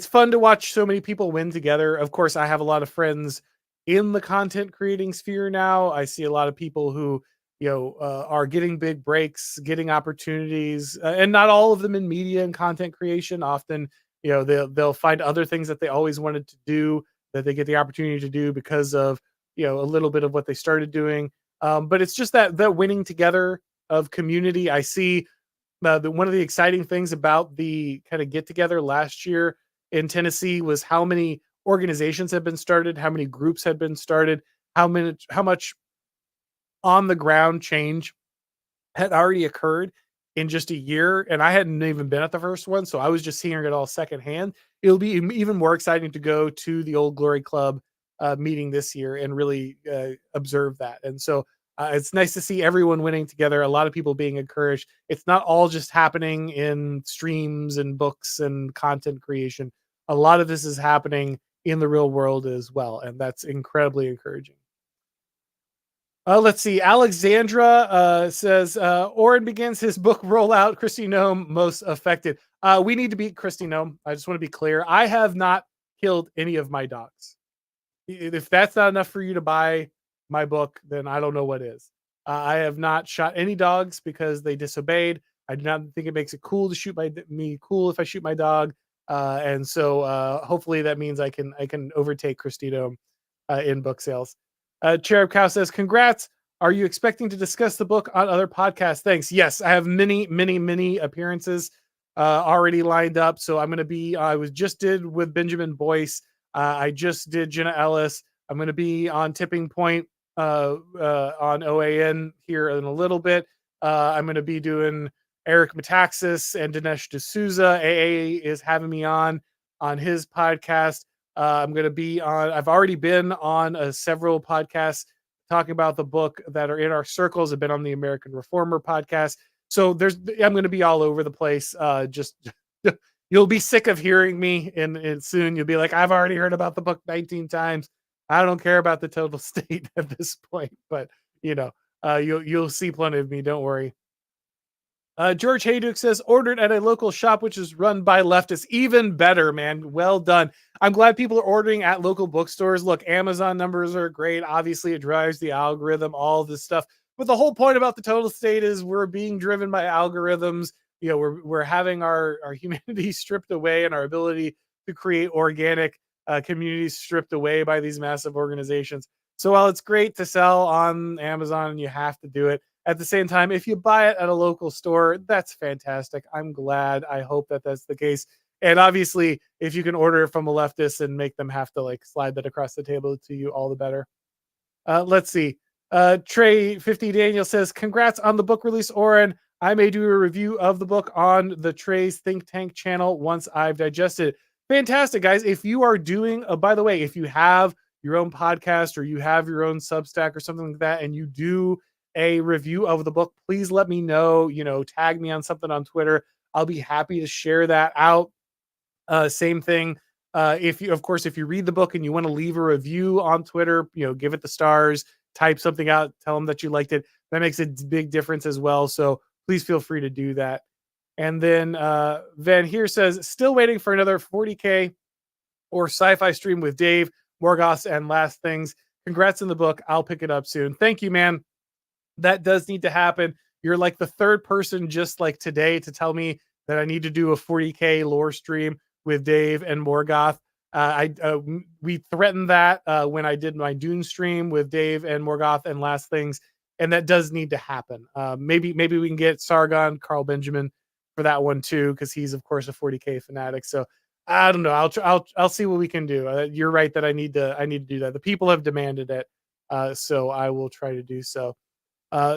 fun to watch so many people win together. Of course, I have a lot of friends in the content creating sphere now. I see a lot of people who are getting big breaks, getting opportunities, and not all of them in media and content creation. Often they'll find other things that they always wanted to do that they get the opportunity to do because of a little bit of what they started doing. But it's just that winning together of community. I see one of the exciting things about the kind of get together last year in Tennessee was how many organizations have been started, how many groups had been started, how much on the ground change had already occurred in just a year, and I hadn't even been at the first one, so I was just hearing it all secondhand. It'll be even more exciting to go to the Old Glory Club meeting this year and really observe that. And so it's nice to see everyone winning together. A lot of people being encouraged. It's not all just happening in streams and books and content creation. A lot of this is happening in the real world as well, and that's incredibly encouraging. Let's see. Alexandra says Auron begins his book rollout. Christy Gnome most affected. We need to beat Christy Gnome. I just want to be clear. I have not killed any of my dogs. If that's not enough for you to buy my book, then I don't know what is. I have not shot any dogs because they disobeyed. I do not think it makes it cool to shoot me cool if I shoot my dog. And so hopefully that means I can overtake Christy Gnome in book sales. Cherub Cow says, "Congrats. Are you expecting to discuss the book on other podcasts?" Thanks. Yes, I have many, many, many appearances already lined up. So I'm going to be, I was just did with Benjamin Boyce. I just did Jenna Ellis. I'm going to be on Tipping Point on OAN here in a little bit. I'm going to be doing Eric Metaxas and Dinesh D'Souza. AA is having me on his podcast. I'm going to be on, I've already been on several podcasts talking about the book that are in our circles. I've been on the American Reformer podcast. So I'm going to be all over the place. Just you'll be sick of hearing me and soon you'll be like, I've already heard about the book 19 times. I don't care about the total state at this point, but you'll see plenty of me. Don't worry. George Hayduke says, ordered at a local shop, which is run by leftists. Even better, man. Well done. I'm glad people are ordering at local bookstores. Look, Amazon numbers are great. Obviously, it drives the algorithm, all this stuff. But the whole point about the total state is we're being driven by algorithms. We're having our humanity stripped away and our ability to create organic communities stripped away by these massive organizations. So while it's great to sell on Amazon and you have to do it, at the same time, if you buy it at a local store, that's fantastic. I'm glad. I hope that that's the case. And obviously, if you can order it from a leftist and make them have to like slide that across the table to you, all the better. Let's see. Trey 50 Daniel says, "Congrats on the book release, Auron. I may do a review of the book on the Trey's Think Tank channel once I've digested it. Fantastic, guys. If you are doing, by the way, if you have your own podcast or you have your own Substack or something like that, and you do a review of the book, please let me know. Tag me on something on Twitter. I'll be happy to share that out. Same thing. If you, of course, if you read the book and you want to leave a review on Twitter, give it the stars, type something out, tell them that you liked it. That makes a big difference as well. So please feel free to do that. And then Van here says, still waiting for another 40K or sci-fi stream with Dave, Morgoth, and Last Things. Congrats on the book. I'll pick it up soon. Thank you, man. That does need to happen. You're like the third person just like today to tell me that I need to do a 40K lore stream with Dave and Morgoth. We threatened that when I did my Dune stream with Dave and Morgoth and Last Things, and that does need to happen. Maybe we can get Sargon, Carl Benjamin for that one too, because he's of course a 40K fanatic. So I don't know. I'll see what we can do. You're right that I need to do that. The people have demanded it, so I will try to do so.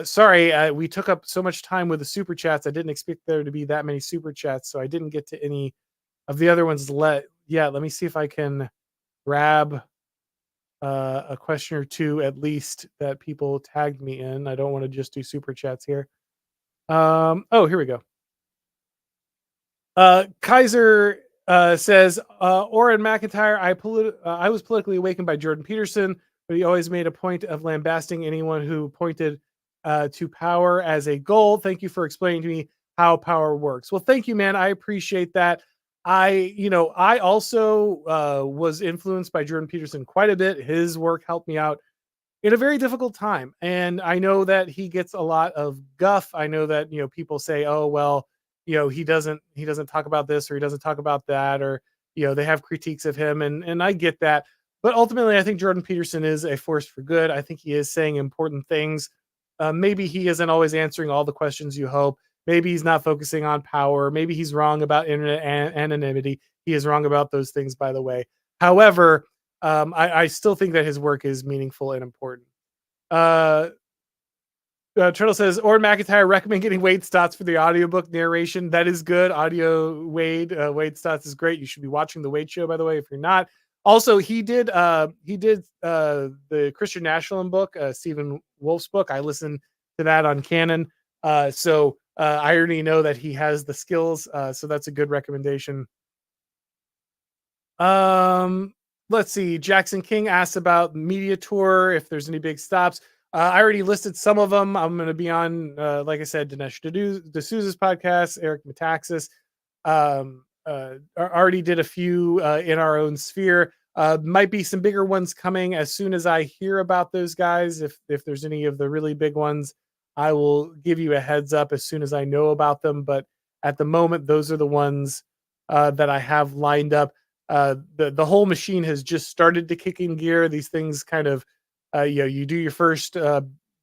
Sorry, we took up so much time with the super chats. I didn't expect there to be that many super chats, so I didn't get to any of the other ones. Let me see if I can grab a question or two at least that people tagged me in. I don't want to just do super chats here. Here we go. Kaiser says, Auron MacIntyre, I was politically awakened by Jordan Peterson, but he always made a point of lambasting anyone who pointed to power as a goal. Thank you for explaining to me how power works. Well, thank you, man. I appreciate that. I also was influenced by Jordan Peterson quite a bit. His work helped me out in a very difficult time. And I know that he gets a lot of guff. I know that, people say, oh, well, he doesn't talk about this or he doesn't talk about that, or, they have critiques of him. And I get that. But ultimately, I think Jordan Peterson is a force for good. I think he is saying important things. Maybe he isn't always answering all the questions you hope. Maybe he's not focusing on power. Maybe he's wrong about internet anonymity. He is wrong about those things, by the way. However, I still think that his work is meaningful and important. Turtle says, or MacIntyre recommend getting Wade Stotts for the audiobook narration. That is good. Audio Wade. Wade Stotts is great. You should be watching the Wade Show, by the way, if you're not. Also, he did the Christian Nationalist book, Stephen Wolf's book. I listened to that on Canon. So I already know that he has the skills. So that's a good recommendation. Let's see. Jackson King asked about media tour, if there's any big stops. I already listed some of them. I'm going to be on, like I said, Dinesh D'Souza's podcast, Eric Metaxas. Already did a few in our own sphere. Might be some bigger ones coming as soon as I hear about those guys. If there's any of the really big ones, I will give you a heads up as soon as I know about them. But at the moment, those are the ones that I have lined up. The whole machine has just started to kick in gear. These things kind of, you do your first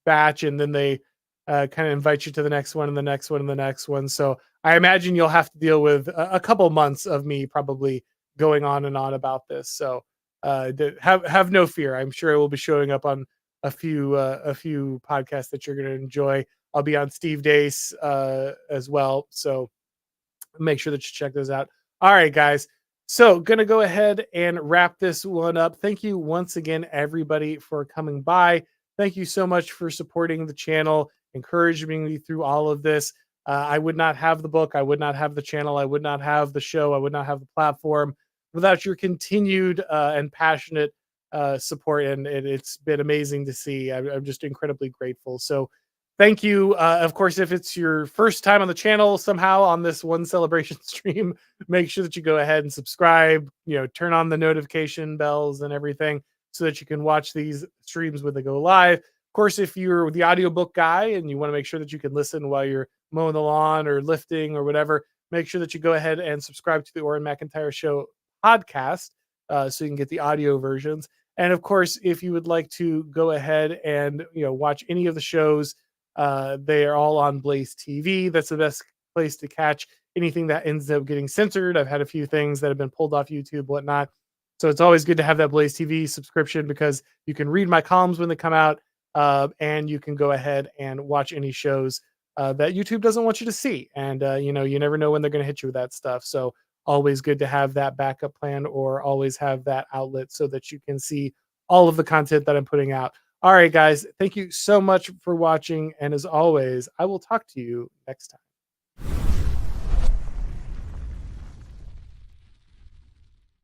batch and then they kind of invite you to the next one and the next one and the next one. So I imagine you'll have to deal with a couple months of me probably going on and on about this. So have no fear. I'm sure it will be showing up on a few podcasts that you're going to enjoy. I'll be on Steve Dace as well. So make sure that you check those out. All right, guys. So going to go ahead and wrap this one up. Thank you once again, everybody, for coming by. Thank you so much for supporting the channel, encouraging me through all of this. I would not have the book. I would not have the channel. I would not have the show. I would not have the platform without your continued and passionate support. And it's been amazing to see. I'm just incredibly grateful. So thank you. Of course, if it's your first time on the channel somehow on this one celebration stream, make sure that you go ahead and subscribe, turn on the notification bells and everything so that you can watch these streams when they go live. Of course, if you're the audiobook guy and you want to make sure that you can listen while you're mowing the lawn or lifting or whatever, make sure that you go ahead and subscribe to the Auron MacIntyre Show podcast so you can get the audio versions. And of course, if you would like to go ahead and watch any of the shows, they are all on Blaze TV. That's the best place to catch anything that ends up getting censored. I've had a few things that have been pulled off YouTube, whatnot. So it's always good to have that Blaze TV subscription because you can read my columns when they come out, and you can go ahead and watch any shows that YouTube doesn't want you to see. And you never know when they're going to hit you with that stuff. So always good to have that backup plan or always have that outlet so that you can see all of the content that I'm putting out. All right, guys, thank you so much for watching. And as always, I will talk to you next time.